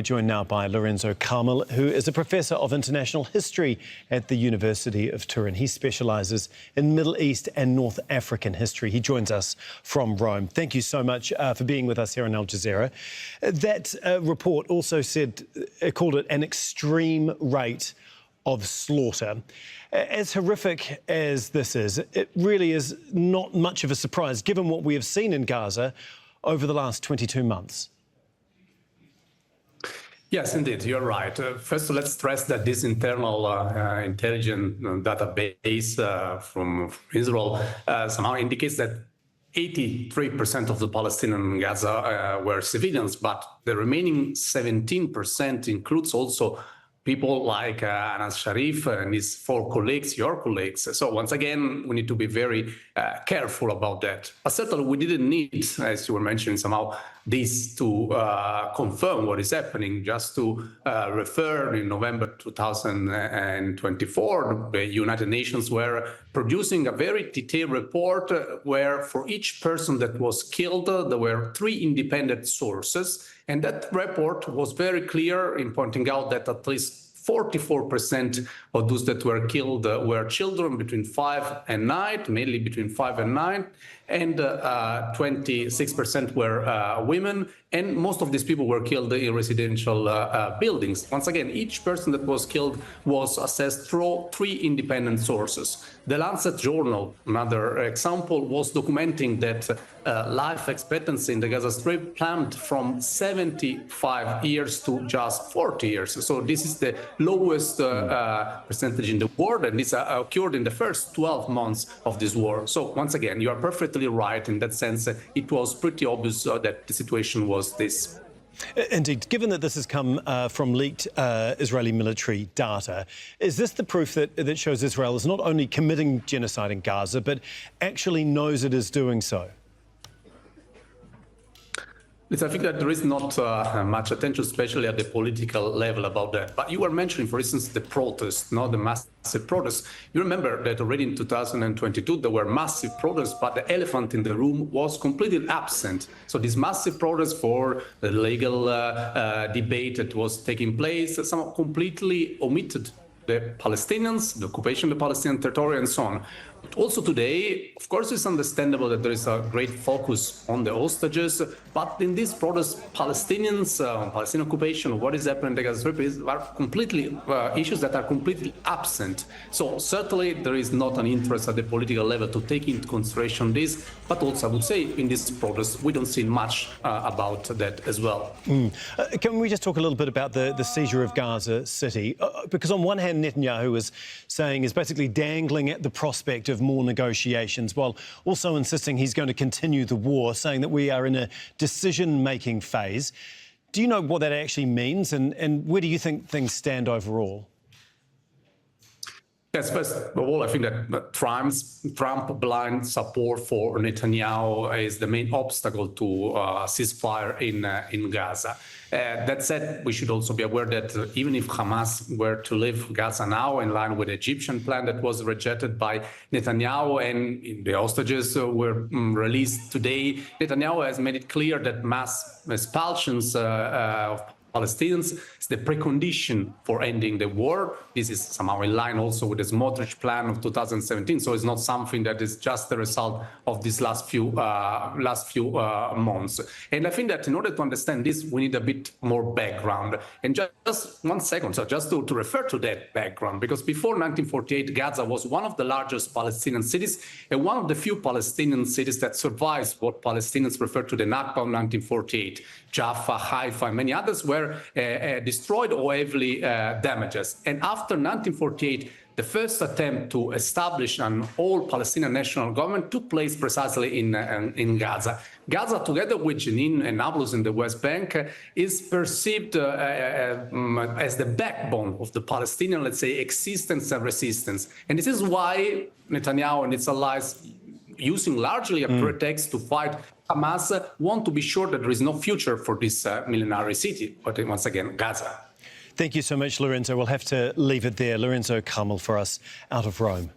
We're joined now by Lorenzo Kamel, who is a professor of international history at the University of Turin. He specialises in Middle East and North African history. He joins us from Rome. Thank you so much for being with us here on Al Jazeera. That report also called it an extreme rate of slaughter. As horrific as this is, it really is not much of a surprise given what we have seen in Gaza over the last 22 months. Yes, indeed, you're right. First, let's stress that this internal intelligence database from Israel somehow indicates that 83% of the Palestinians in Gaza were civilians, but the remaining 17% includes also people like Anas Sharif and his four colleagues, your colleagues. So once again, we need to be very careful about that. But certainly we didn't need, as you were mentioning somehow, this to confirm what is happening. Just to refer, in November 2024, the United Nations were producing a very detailed report where for each person that was killed, there were 3 independent sources. And that report was very clear in pointing out that at least 44% of those that were killed were children between 5 and 9, mainly between 5 and 9, and 26% were women, and most of these people were killed in residential buildings. Once again, each person that was killed was assessed through 3 independent sources. The Lancet Journal, another example, was documenting that life expectancy in the Gaza Strip plummeted from 75 years to just 40 years. So this is the lowest percentage in the world, and this occurred in the first 12 months of this war. So once again, you are perfectly right in that sense. It was pretty obvious that the situation was this. Indeed. Given that this has come from leaked Israeli military data, is this the proof that shows Israel is not only committing genocide in Gaza, but actually knows it is doing so? I think that there is not much attention, especially at the political level, about that. But you were mentioning, for instance, the protests, not the massive protests. You remember that already in 2022, there were massive protests, but the elephant in the room was completely absent. So this massive protest for the legal debate that was taking place somehow completely omitted the Palestinians, the occupation of the Palestinian territory, and so on. But also today, of course, it's understandable that there is a great focus on the hostages, but in this protest, Palestinians, Palestinian occupation, what is happening in the Gaza Strip are completely issues that are completely absent. So certainly there is not an interest at the political level to take into consideration this, but also I would say in this protest, we don't see much about that as well. Can we just talk a little bit about the seizure of Gaza City? Because on one hand, Netanyahu is basically dangling at the prospect of more negotiations, while also insisting he's going to continue the war, saying that we are in a decision-making phase. Do you know what that actually means, and where do you think things stand overall? Yes, first of all, I think that Trump's blind support for Netanyahu is the main obstacle to ceasefire in Gaza. That said, we should also be aware that even if Hamas were to leave Gaza now in line with the Egyptian plan that was rejected by Netanyahu and the hostages were released today, Netanyahu has made it clear that mass expulsions of Palestinians is the precondition for ending the war. This is somehow in line also with the Smotrich plan of 2017. So it's not something that is just the result of these last few months. And I think that in order to understand this, we need a bit more background. And just 1 second, so just to refer to that background, because before 1948, Gaza was one of the largest Palestinian cities and one of the few Palestinian cities that survives what Palestinians refer to the Nakba of 1948. Jaffa, Haifa, and many others were destroyed or heavily damaged. And after 1948, the first attempt to establish an all-Palestinian national government took place precisely in Gaza. Gaza, together with Jenin and Nablus in the West Bank, is perceived as the backbone of the Palestinian, let's say, existence and resistance. And this is why Netanyahu and its allies, using largely a pretext to fight Hamas, want to be sure that there is no future for this millenary city, but once again, Gaza. Thank you so much, Lorenzo. We'll have to leave it there. Lorenzo Kamel for us out of Rome.